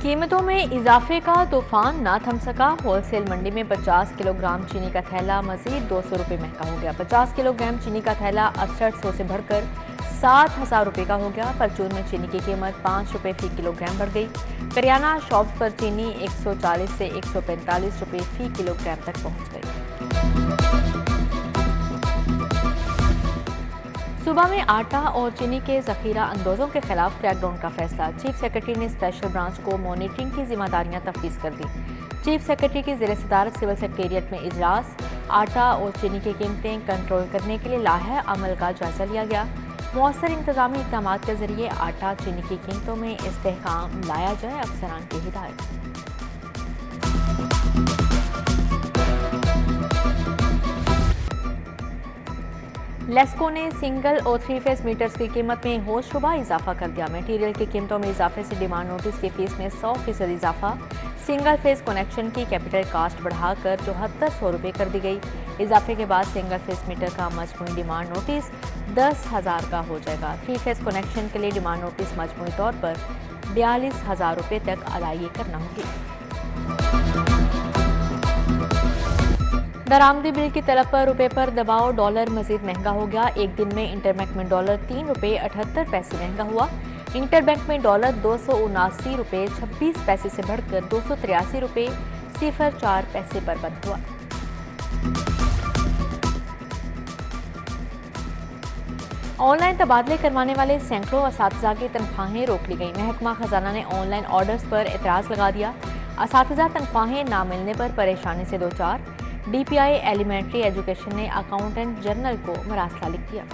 कीमतों में इजाफे का तूफान ना थम सका। होलसेल मंडी में 50 किलोग्राम चीनी का थैला मजीद 200 रुपये महंगा हो गया। 50 किलोग्राम चीनी का थैला 6800 से बढ़कर 7000 रुपये का हो गया। परचून में चीनी की कीमत 5 रुपये फी किलोग्राम बढ़ गई। करियाना शॉप्स पर चीनी 140 से 145 रुपये फी किलोग्राम तक पहुंच गई। सूबा में आटा और चीनी के जखीरा अंदोजों के खिलाफ क्रैकडाउन का फैसला। चीफ सेक्रेटरी ने स्पेशल ब्रांच को मॉनिटरिंग की जिम्मेदारियां तफवीज कर दी। चीफ सेक्रेटरी की ज़ेर सदारत सिविल सेक्रेटेरिएट में इजलास। आटा और चीनी की कीमतें कंट्रोल करने के लिए लाहे अमल का जायजा लिया गया। मौसर इंतजामी इक़दाम के जरिए आटा चीनी की कीमतों में इस्तेहकाम लाया जाए, अफसरान की हिदायत। लेस्को ने सिंगल और 3 फेज मीटर्स की कीमत में होशरुबा इजाफा कर दिया। मटीरियल की कीमतों में इजाफे से डिमांड नोटिस की फीस में 100% इजाफा। सिंगल फेज कनेक्शन की कैपिटल कास्ट बढ़ाकर 7400 रुपये कर दी गई। इजाफे के बाद सिंगल फेज मीटर का मजमूई डिमांड नोटिस 10,000 का हो जाएगा। 3 फेज कनेक्शन के लिए डिमांड नोटिस मजमूई तौर पर 42,000 रुपये तक अदायगी करना होगी। दरामदी बिल की तलब पर रुपये पर दबाव। डॉलर मजीद महंगा हो गया। एक दिन में इंटरबैंक में डॉलर 3 रुपये 78 पैसे महंगा हुआ। इंटरबैंक में डॉलर 279 रुपये 26 पैसे से बढ़कर 283 रुपये 04 पैसे पर बंद हुआ। ऑनलाइन तबादले करवाने वाले सैकड़ों असातिज़ा की तनख्वाहें रोक ली गई। महकमा खजाना ने ऑनलाइन ऑर्डर्स पर एतराज़ लगा दिया। असातिज़ा तनख्वाहें ना मिलने पर परेशानी से दो चार। DPI एलिमेंट्री एजुकेशन ने अकाउंटेंट जनरल को मरासला लिख दिया।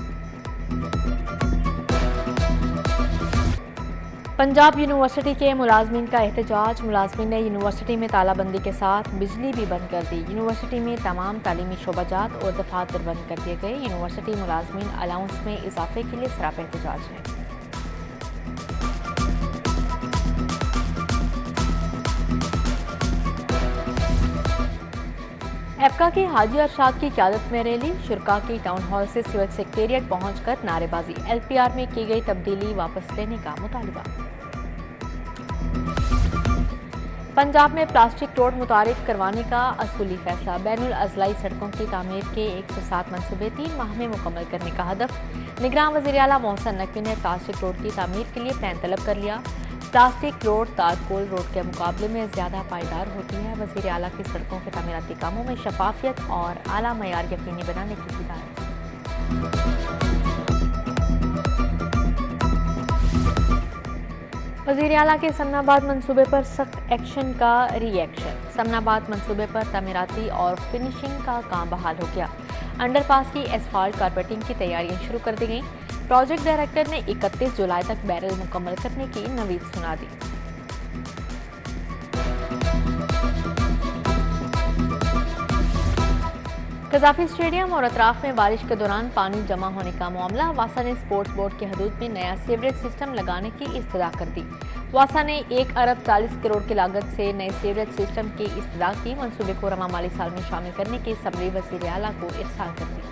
पंजाब यूनिवर्सिटी के मुलाजमीन का एहतजाज। मुलाजमीन ने यूनिवर्सिटी में तालाबंदी के साथ बिजली भी बंद कर दी। यूनिवर्सिटी में तमाम तालीमी शोबाजात और दफातर बंद कर दिए गए। यूनिवर्सिटी मुलाजमीन अलाउंस में इजाफे के लिए सरापा एहतजाज है। एप्का की हाजी अरशाद की क़यादत में रैली। शुरका की टाउन हॉल से सिविल सेक्रेटेरिएट पहुंचकर नारेबाजी। LPR में की गई तब्दीली वापस लेने का मुतालबा। पंजाब में प्लास्टिक रोड मुतारिफ करवाने का असूली फैसला। बैनुल अजलाई सड़कों की तामीर के 107 मनसूबे 3 माह में मुकम्मल करने का हदफ। निगरान वज़ीर आला मोहसिन नकवी ने प्लास्टिक रोड की तामीर के लिए प्लान तलब कर लिया। प्लास्टिक रोड तारकोल रोड के मुकाबले में ज़्यादा पायदार होती है। वज़ीर आला की सड़कों के तामीराती कामों में शफाफियत और आला मयार यकीनी बनाने की हिदायत। वज़ीर आला के समनाबाद मंसूबे पर सख्त एक्शन का रिएक्शन। समनाबाद मंसूबे पर तामीराती और फिनिशिंग का काम बहाल हो गया। अंडरपास की एसफाल्ट कारपेटिंग की तैयारियां शुरू कर दी गईं। प्रोजेक्ट डायरेक्टर ने 31 जुलाई तक बैरल मुकम्मल करने की नवीद सुना दी। कजाफी स्टेडियम और अतराफ में बारिश के दौरान पानी जमा होने का मामला। वासा ने स्पोर्ट्स बोर्ड की हदूद में नया सीवरेज सिस्टम लगाने की इस्तदा कर दी। वासा ने 1 अरब 40 करोड़ की लागत से नए सीवरेज सिस्टम की इस्तदा की। मंसूबे को रमा माली साल में शामिल करने की समरी वज़ीर आला को इरसाल कर दी।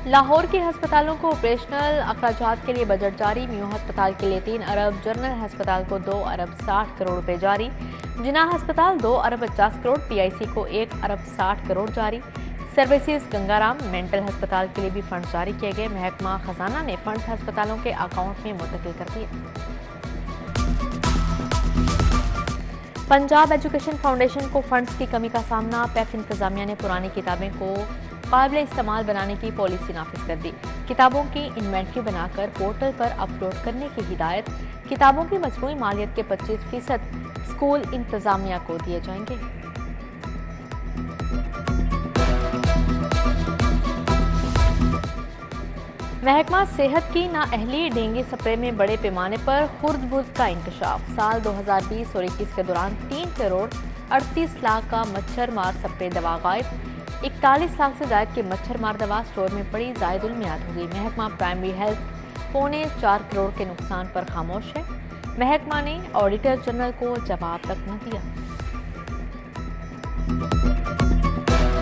लाहौर के हस्पतालों को ऑपरेशनल अखराजात के लिए बजट जारी। म्यू हस्पताल के लिए 3 अरब, जनरल हस्पताल को 2 अरब 60 करोड़ रुपए जारी। जिना हस्पताल 2 अरब 50 करोड़, PIC को 1 अरब 60 करोड़ जारी। सर्विसेज गंगाराम मेंटल हस्पताल के लिए भी फंड जारी किए गए। महकमा खजाना ने फंड हस्पतालों के अकाउंट में मुंतकिल कर दिए। पंजाब एजुकेशन फाउंडेशन को फंड्स की कमी का सामना। पैफ इंतजामिया ने पुरानी किताबें को काबिल इस्तेमाल बनाने की पॉलिसी नाफिज कर दी। किताबों की इन्वेंट्री बनाकर पोर्टल पर अपलोड करने की हिदायत। किताबों की मजमूई मालियत के 25% स्कूल इंतजामिया को दिए जाएंगे। महकमा सेहत की नाअहली। डेंगू स्प्रे में बड़े पैमाने पर खुर्द-बुर्द का इंकशाफ। साल 2020 और 21 के दौरान 3 करोड़ 38 लाख का मच्छर मार स्प्रे दवा गायब। 41 लाख से जायद की मच्छर मार दवा स्टोर में पड़ी जायद मियाद हो गई। महकमा प्राइमरी हेल्थ 4.25 करोड़ के नुकसान पर खामोश है। महकमा ने ऑडिटर जनरल को जवाब तक न दिया।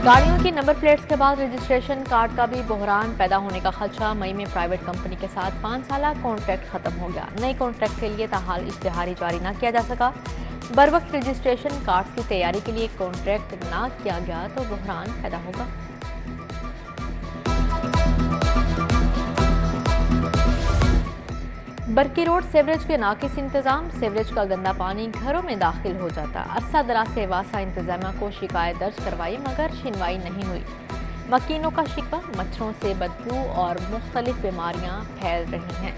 गाड़ियों की नंबर प्लेट्स के बाद रजिस्ट्रेशन कार्ड का भी बहरान पैदा होने का खदशा। मई में प्राइवेट कंपनी के साथ 5 साल कॉन्ट्रैक्ट खत्म हो गया। नए कॉन्ट्रैक्ट के लिए ताहाल इश्तिहार जारी न किया जा सका। बर वक्त रजिस्ट्रेशन कार्ड्स की तैयारी के लिए कॉन्ट्रैक्ट ना किया गया तो बहरान पैदा होगा। बरकी रोड सेवरेज के नाकिस इंतजाम। सेवरेज का गंदा पानी घरों में दाखिल हो जाता। अरसा दराज से वासा इंतजामिया को शिकायत दर्ज करवाई मगर सुनवाई नहीं हुई। मकीनों का शिकवा, मच्छरों से बदबू और मुख्तलिफ बीमारियां फैल रही हैं।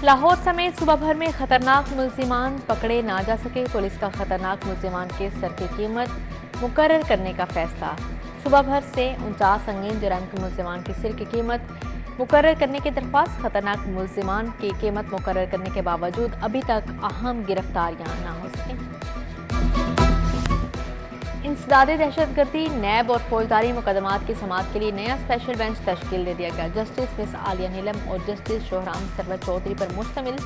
लाहौर समेत सुबह भर में खतरनाक मुल्जिमान पकड़े ना जा सके। पुलिस का खतरनाक मुल्जिमान के सर की कीमत मुकर्रर करने का फैसला। सुबह भर से 49 संगीन जुर्म के मुल्जिमान की सिर की कीमत मुकर्रर करने की दरख्वास्त। खतरनाक मुल्जिमान की कीमत मुकर्रर करने के बावजूद अभी तक अहम गिरफ्तारियां ना हो सकें। इंसदादे दहशतगर्दी, नैब और फौजदारी मुकदमात की समाअत के लिए नया स्पेशल बेंच तश्कील दे दिया गया। जस्टिस मिस आलिया नीलम और जस्टिस शोहराम सरवर चौधरी पर मुश्तमिल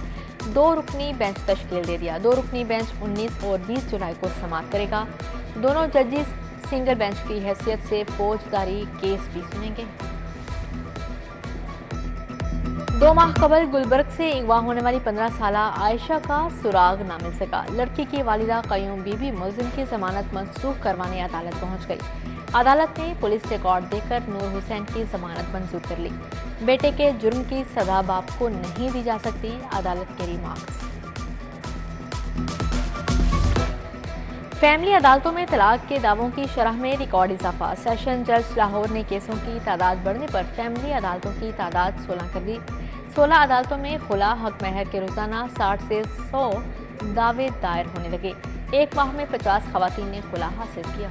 2 रुकनी बेंच तश्कील दे दिया। 2 रुकनी बेंच 19 और 20 जुलाई को समाअत करेगा। दोनों जजेस सिंगल बेंच की हैसियत से फौजदारी केस भी सुनेंगे। 2 माह कबल गुलबर्ग से अगवा होने वाली 15 साल आयशा का सुराग ना मिल सका। लड़की की वालिदा कयूम बीबी मुल्जिम की जमानत मंसूख करवाने अदालत पहुंच गई। अदालत ने पुलिस रिकॉर्ड देकर नूर हुसैन की जमानत मंजूर कर ली। बेटे के जुर्म की सजा बाप को नहीं दी जा सकती, अदालत के रिमार्क्स। फैमिली अदालतों में तलाक के दावों की शरह में रिकॉर्ड इजाफा। सेशन जज लाहौर ने केसों की तादाद बढ़ने पर फैमिली अदालतों की तादाद 16 कर दी। 16 अदालतों में खुला हक महर के रोजाना 60 से 100 दावे दायर होने लगे। एक माह में 50 खवातीन ने खुला हासिल किया।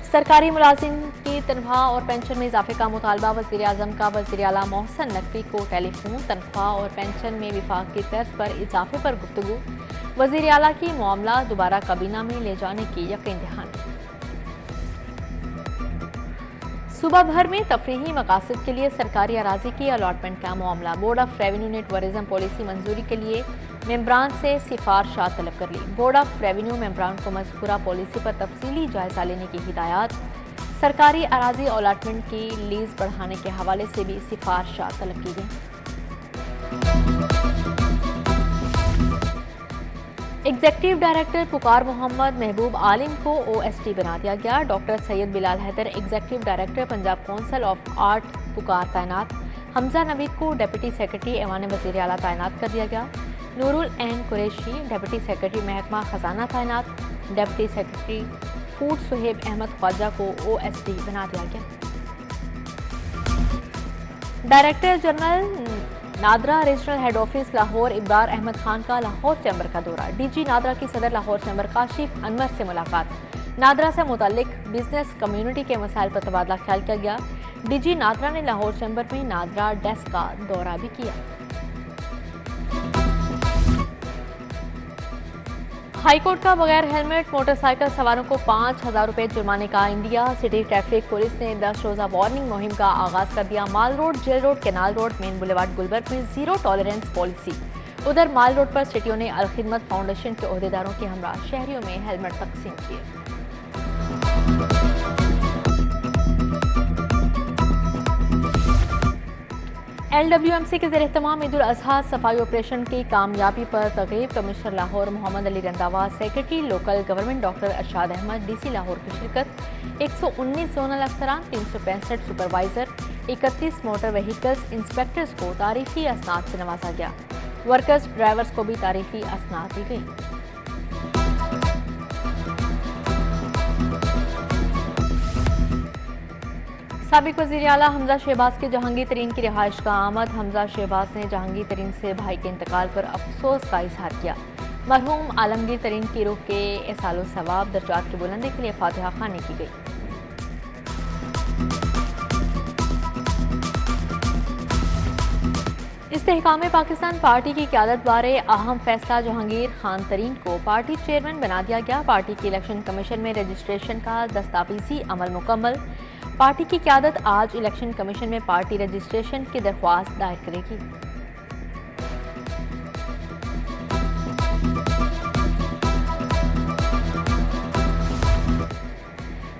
सरकारी मुलाजिम की तनख्वाह और पेंशन में इजाफे का मुतालबा। वज़ीर आज़म का वज़ीर आला मोहसिन नकवी को टेलीफोन। तनख्वाह और पेंशन में विफाक की तर्ज पर इजाफे पर गुफ्तगू। वज़ीर आला की मामला दोबारा काबीना में ले जाने की यकीन दहानी। सुबह भर में तफरीही मकासद के लिए सरकारी अराजी की अलॉटमेंट का मामला। बोर्ड ऑफ रेवेन्यू ने टूरिज्म पॉलिसी मंजूरी के लिए मेंबरान से सिफारिशात तलब कर ली। बोर्ड ऑफ रेवेन्यू मेंबरान को मज़कूरा पॉलिसी पर तफसीली जायजा लेने की हिदायत। सरकारी अराजी अलॉटमेंट की लीज बढ़ाने के हवाले से भी सिफारिशात तलब की गई। एग्जीक्यूटिव डायरेक्टर पुकार मोहम्मद महबूब आलिम को OSD बना दिया गया। Doctor Syed Bilal Haider executive director Punjab council of art पुकार तैनात। हमजा नवीद को डिप्टी सेक्रेटरी ऐवान वज़ीर आला तैनात कर दिया गया। नूरुल ऐन कुरैशी डिप्टी सेक्रेटरी महकमा खजाना तैनात। Deputy secretary food Suhaib Ahmed Khwaja को OSD बना दिया गया। Director general NADRA regional head office Lahore Ibrar Ahmed Khan का लाहौर चैम्बर का दौरा। DG नादरा की सदर लाहौर चैम्बर काशिफ अनवर से मुलाकात। नादरा से मुताल्लिक बिजनेस कम्युनिटी के मसाइल पर तबादला ख्याल किया गया। DG नादरा ने लाहौर चैम्बर में नादरा डेस्क का दौरा भी किया। हाईकोर्ट का बगैर हेलमेट मोटरसाइकिल सवारों को 5,000 रुपए जुर्माने का इंडिया। सिटी ट्रैफिक पुलिस ने 10 रोजा वार्निंग मुहिम का आगाज कर दिया। Mall road, jail road, canal road, main boulevard Gulberg में 0 टॉलरेंस पॉलिसी। उधर माल रोड पर सिटियों ने अल खिदमत फाउंडेशन के ओहदेदारों के हमरा शहरियों में हेलमेट तकसीम किए। LWMC के ज़ेर-ए-एहतमाम ईद उल अज़हा सफाई ऑपरेशन की कामयाबी पर तक़रीब। Commissioner Lahore Mohammad Ali Randhawa, secretary local government doctor Arshad Ahmad, DC Lahore की शिरकत। 119 जोनल अफसरान, 365 सुपरवाइजर, 31 मोटर व्हीकल्स इंस्पेक्टर्स को तारीफी असनाद से नवाजा गया। वर्कर्स ड्राइवर्स को भी तारीफी असनाद दी गई। साबिक वज़ीर आला हमजा शहबाज के जहांगीर तरीन की रिहाइश का आमद। हमजा शहबाज ने जहांगीर तरीन से भाई के इंतकाल पर अफसोस का इजहार किया। मरहूम आलमगीर तरीन की रूह के एसालो सवाब दर्जात की बुलंदी के लिए फातिहा खानी की गई। इस्तेहकाम पाकिस्तान पार्टी की क़यादत बारे अहम फैसला। जहांगीर खान तरीन को पार्टी चेयरमैन बना दिया गया। पार्टी की इलेक्शन कमीशन में रजिस्ट्रेशन का दस्तावेजी अमल मुकम्मल। पार्टी की क़यादत आज इलेक्शन कमीशन में पार्टी रजिस्ट्रेशन की दरख्वास्त दायर करेगी।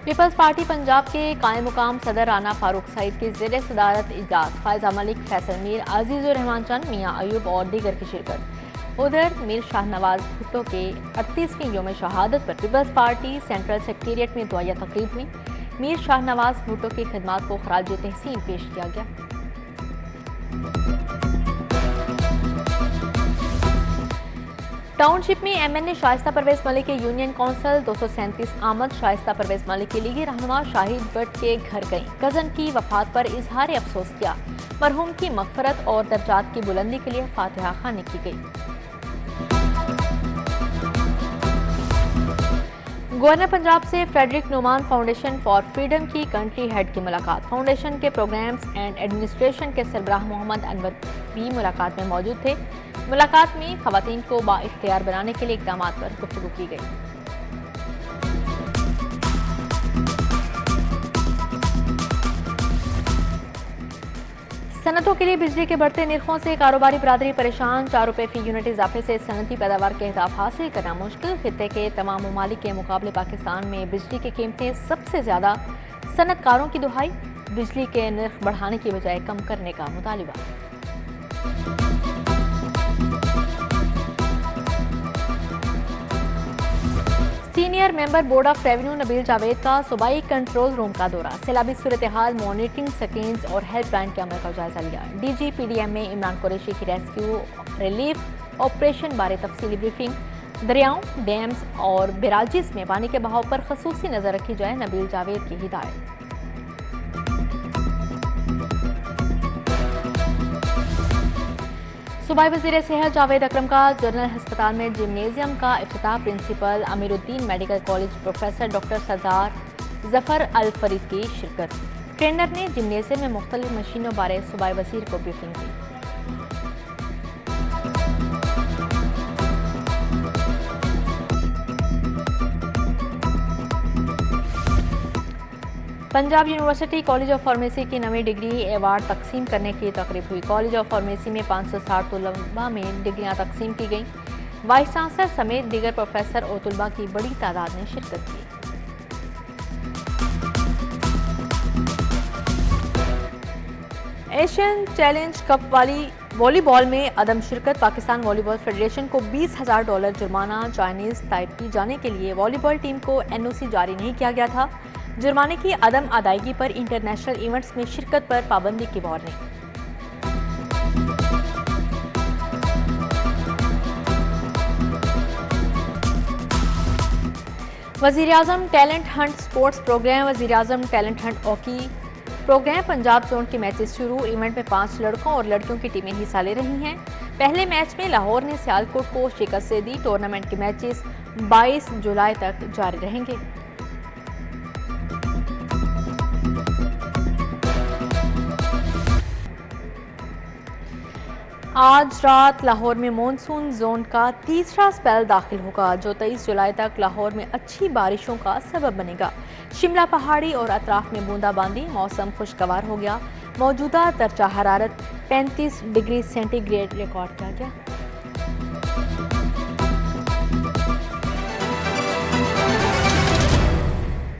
पीपल्स पार्टी पंजाब के कायम मुकाम सदर राना फारूक सईद की ज़ेर सदारत इजलास फायजा मलिक, फैसल मीर, अजीजुर रहमान चंद, मियाँ अयूब और दीगर की शिरकत। उधर मीर शाहनवाज भुट्टो के 38वीं योम शहादत पर पीपल्स पार्टी सेंट्रल सेक्रेटेरिएट में दुआया तकरीब हुई। मीर शाहनवाज भुट्टो की खिदमात को खराज तहसीन पेश किया गया। टाउनशिप में एमएनए शाइस्ता परवेज मलिक के यूनियन काउंसिल 237 आमद शाइस्ता परवेज मलिक की लीगी रहनुमा शाहिद भट्ट के घर गईं। कजन की वफात पर इजहार अफसोस किया। मरहूम की मगफरत और दर्जात की बुलंदी के लिए फातिहा खानी की गई। गवर्नर पंजाब से Friedrich Naumann foundation for freedom की कंट्री हेड की मुलाकात। फाउंडेशन के प्रोग्राम्स एंड एडमिनिस्ट्रेशन के सरबराह मोहम्मद अनवर भी मुलाकात में मौजूद थे। मुलाकात में खवातीन को बाइख्तियार बनाने के लिए इक़दामात पर गुफ्तगू की गई। सनतों के लिए बिजली के बढ़ते निर्खों से कारोबारी बरादरी परेशान। 4 रुपये फी यूनिट इजाफे से सनती पैदावार के अहदाफ हासिल करना मुश्किल। खित्ते के तमाम ममालिक के मुकाबले पाकिस्तान में बिजली की कीमतें सबसे ज्यादा। सनतकारों की दुहाई, बिजली के निर्ख बढ़ाने की बजाय कम करने का मुतालिबा। Senior member board of revenue Nabeel Javed का सूबाई कंट्रोल रूम का दौरा। सैलाबी सूरत हाल, मॉनिटरिंग स्क्रीन्स और हेल्पलाइन के अमल का जायजा लिया। डीजी पीडीएम में इमरान कुरैशी की रेस्क्यू रिलीफ ऑपरेशन बारे तफसीली ब्रीफिंग। दरियाओं, डैम्स और बैराजिस में पानी के बहाव पर खसूसी नजर रखी जाए, नबील जावेद की हिदायत। सूबाई वज़ीर सेहत जावेद अकरम का जनरल अस्पताल में जिम्नेजियम का इफ्तिताह। Principal Ameeruddin medical college professor doctor Sardar Zafar Al Fareed की शिरकत। ट्रेनर ने जिम्नेजियम में मुख्तलिफ मशीनों बारे सूबाई वज़ीर को briefing the. Punjab university college of pharmacy की नवी डिग्री अवार्ड तकसीम करने की तकरीब हुई। कॉलेज ऑफ फार्मेसी में 560 तलबा में डिग्रियां तकसीम की गईं। वाइस चांसलर समेत दीगर प्रोफेसर और तलबा की बड़ी तादाद ने शिरकत की। एशियन चैलेंज कप वॉलीबॉल में अदम शिरकत। पाकिस्तान वॉलीबॉल फेडरेशन को $20,000 जुर्माना। चाइनीज ताइपी जाने के लिए वॉलीबॉल टीम को एनओसी जारी नहीं किया गया था। जुर्माने की अदम अदायगी पर इंटरनेशनल इवेंट्स में शिरकत पर पाबंदी की वार्निंग। वज़ीर-ए-आज़म टैलेंट हंट स्पोर्ट्स प्रोग्राम। वज़ीर-ए-आज़म talent hunt hockey programme Punjab zone के मैचेस शुरू। इवेंट में 5 लड़कों और लड़कियों की टीमें हिस्सा ले रही हैं। पहले मैच में लाहौर ने सियालकोट को शिकस्त से दी। टूर्नामेंट के मैचेस 22 जुलाई तक जारी रहेंगे। आज रात लाहौर में मॉनसून जोन का तीसरा स्पेल दाखिल होगा, जो 23 जुलाई तक लाहौर में अच्छी बारिशों का सबब बनेगा। शिमला पहाड़ी और अतराफ में बूंदाबांदी। मौसम खुशगवार हो गया। मौजूदा दर्जा हरारत 35 डिग्री सेंटीग्रेड रिकॉर्ड किया गया।